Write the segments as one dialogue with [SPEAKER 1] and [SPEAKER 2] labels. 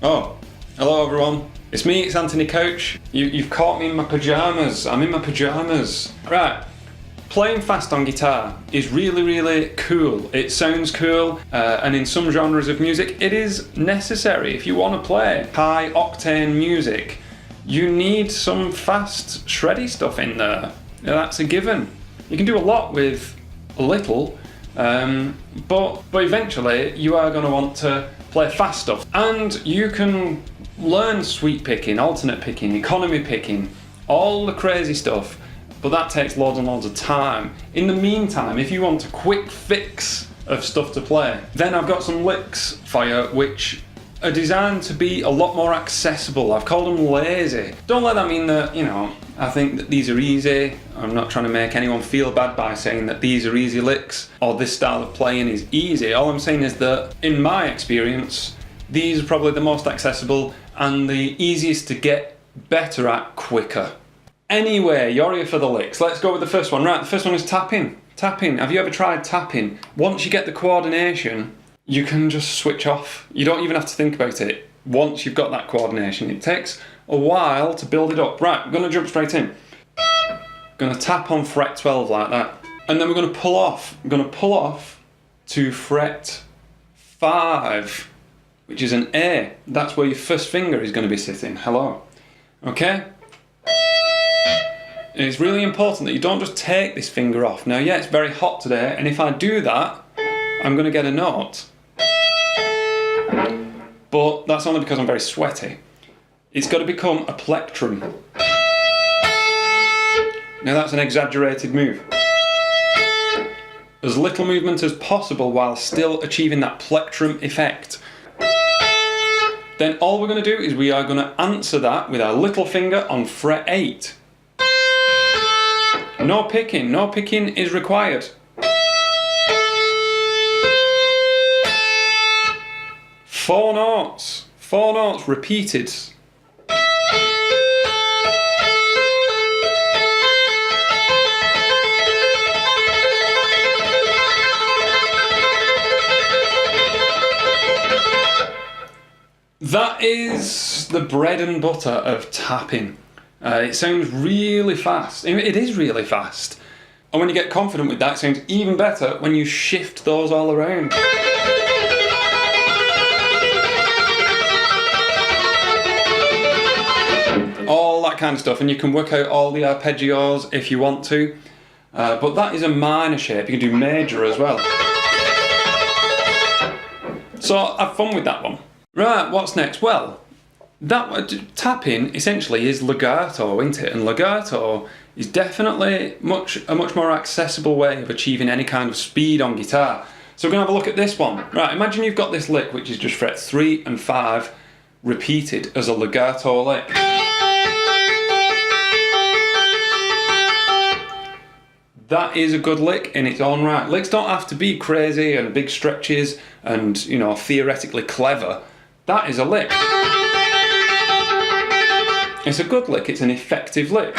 [SPEAKER 1] Oh, hello everyone. It's me, it's Anthony Coach. You've caught me in my pyjamas. I'm in my pyjamas. Right, playing fast on guitar is really, really cool. It sounds cool, and in some genres of music, it is necessary. If you want to play high octane music, you need some fast, shreddy stuff in there. That's a given. You can do a lot with a little, but eventually you are going to want to play fast stuff. And you can learn sweep picking, alternate picking, economy picking, all the crazy stuff, but that takes loads and loads of time. In the meantime, if you want a quick fix of stuff to play, then I've got some licks for you which are designed to be a lot more accessible. I've called them lazy. Don't let that mean that, I think that these are easy. I'm not trying to make anyone feel bad by saying that these are easy licks or this style of playing is easy. All I'm saying is that, in my experience, these are probably the most accessible and the easiest to get better at quicker. Anyway, you're here for the licks. Let's go with the first one. Right, the first one is tapping. Tapping. Have you ever tried tapping? Once you get the coordination, you can just switch off. You don't even have to think about it. Once you've got that coordination, it takes a while to build it up. Right, we're going to jump straight in. Going to tap on fret 12 like that. And then we're going to pull off. We're going to pull off to fret 5, which is an A. That's where your first finger is going to be sitting. Hello. Okay? It's really important that you don't just take this finger off. Now, yeah, it's very hot today, and if I do that, I'm going to get a note. But that's only because I'm very sweaty. It's got to become a plectrum. Now that's an exaggerated move. As little movement as possible while still achieving that plectrum effect. Then all we're going to do is we are going to answer that with our little finger on fret 8. No picking is required. Four notes repeated. That is the bread and butter of tapping. It sounds really fast. It is really fast. And when you get confident with that, it sounds even better when you shift those all around. All that kind of stuff, and you can work out all the arpeggios if you want to, but that is a minor shape. You can do major as well. So have fun with that one. Right, what's next? Well, tapping essentially is legato, isn't it? And legato is definitely a much more accessible way of achieving any kind of speed on guitar. So we're going to have a look at this one. Right, imagine you've got this lick which is just fret 3 and 5 repeated as a legato lick. That is a good lick in its own right. Licks don't have to be crazy and big stretches and, theoretically clever. That is a lick. It's a good lick, it's an effective lick.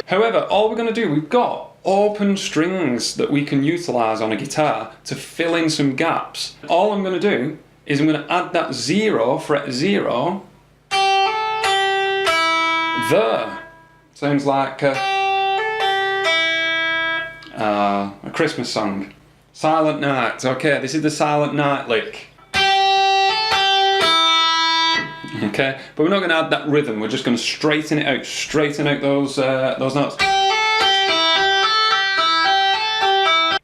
[SPEAKER 1] However, all we're going to do, we've got open strings that we can utilise on a guitar to fill in some gaps. All I'm going to do is I'm going to add that 0, fret 0, there. Sounds like a Christmas song. Silent Night. Okay, this is the Silent Night lick. Okay, but we're not going to add that rhythm. We're just going to straighten it out. Straighten out those notes.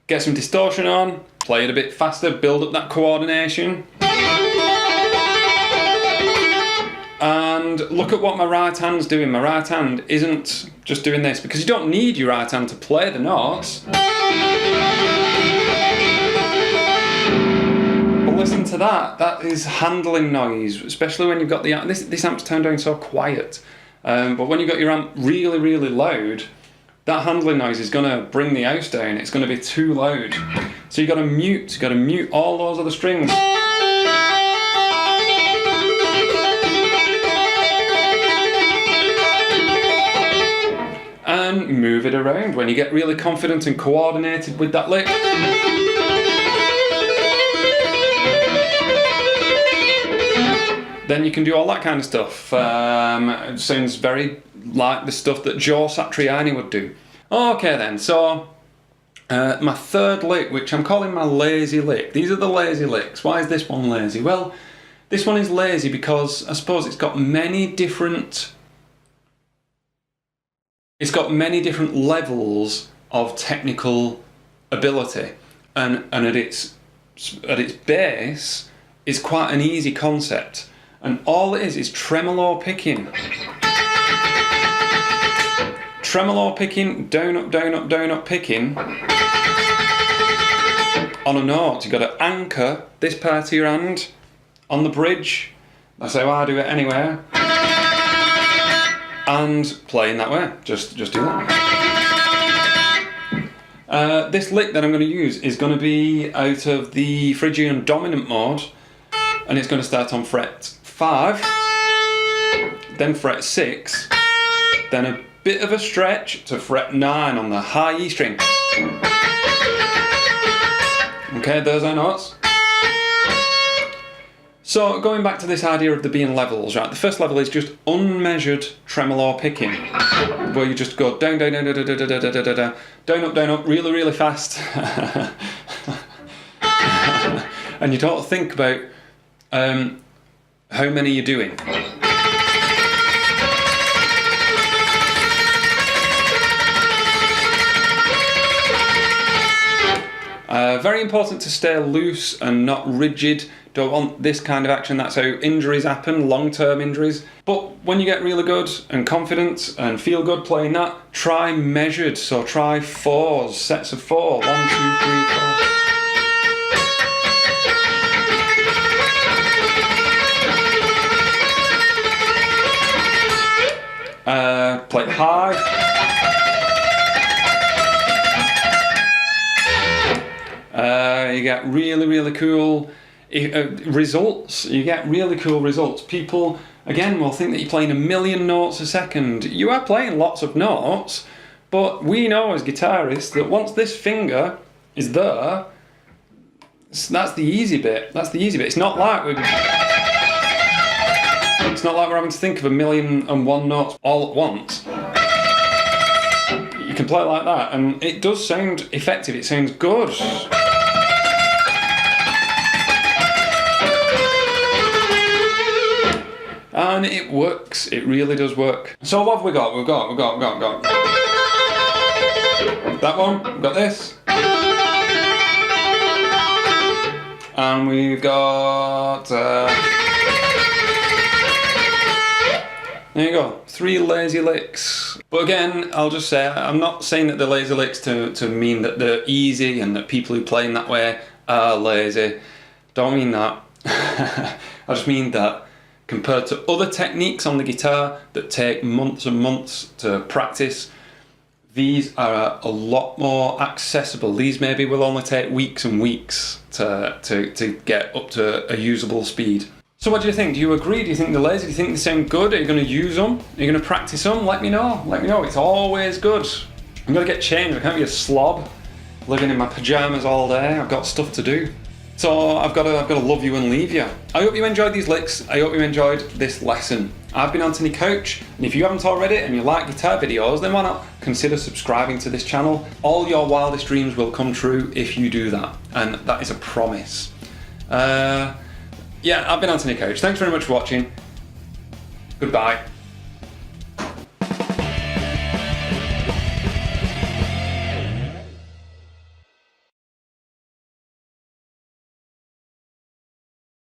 [SPEAKER 1] Get some distortion on. Play it a bit faster. Build up that coordination. And look at what my right hand's doing. My right hand isn't just doing this, because you don't need your right hand to play the notes. But listen to that. That is handling noise, especially when you've got the amp. This amp's turned down so quiet. But when you've got your amp really, really loud, that handling noise is going to bring the house down. It's going to be too loud. So you've got to mute all those other strings. And move it around when you get really confident and coordinated with that lick. then you can do all that kind of stuff. It sounds very like the stuff that Joe Satriani would do. Okay then, so my third lick, which I'm calling my lazy lick. These are the lazy licks. Why is this one lazy? Well, this one is lazy because I suppose it's got many different levels of technical ability, and at its base is quite an easy concept, and all it is tremolo picking. Tremolo picking, down up picking on a note. You've got to anchor this part of your hand on the bridge. That's how I do it anyway. And play in that way. Just do that. This lick that I'm going to use is going to be out of the Phrygian dominant mode, and it's going to start on fret 5, then fret 6, then a bit of a stretch to fret 9 on the high E string. Okay, those are notes. So going back to this idea of there being levels, right? The first level is just unmeasured tremolo picking, where you just go down, down, down, down, down, down, down, down, down, up, really, really fast, and you don't think about how many you're doing. Very important to stay loose and not rigid. Don't want this kind of action. That's how injuries happen, long-term injuries. But when you get really good and confident and feel good playing that, try measured. So try 4s, sets of 4. 1, 2, 3, 4. Play it high. You get really, really cool results. You get really cool results. People, again, will think that you're playing a million notes a second. You are playing lots of notes, but we know as guitarists that once this finger is there, that's the easy bit. That's the easy bit. It's not like we're having to think of 1,000,001 notes all at once. You can play it like that, and it does sound effective. It sounds good. And it works. It really does work. So what have we got? We've got that one. We've got this. And we've got there you go, 3 lazy licks. But again, I'll just say, I'm not saying that they're lazy licks to mean that they're easy and that people who play in that way are lazy. Don't mean that. I just mean that compared to other techniques on the guitar that take months and months to practice, these are a lot more accessible. These maybe will only take weeks and weeks to get up to a usable speed. So what do you think? Do you agree? Do you think they're lazy? Do you think they sound good? Are you going to use them? Are you going to practice them? Let me know. Let me know. It's always good. I'm going to get changed. I can't be a slob living in my pyjamas all day. I've got stuff to do. So I've got to love you and leave you. I hope you enjoyed these licks. I hope you enjoyed this lesson. I've been Anthony Couch, and if you haven't already and you like guitar videos, then why not consider subscribing to this channel? All your wildest dreams will come true if you do that, and that is a promise. Yeah, I've been Anthony Couch. Thanks very much for watching. Goodbye.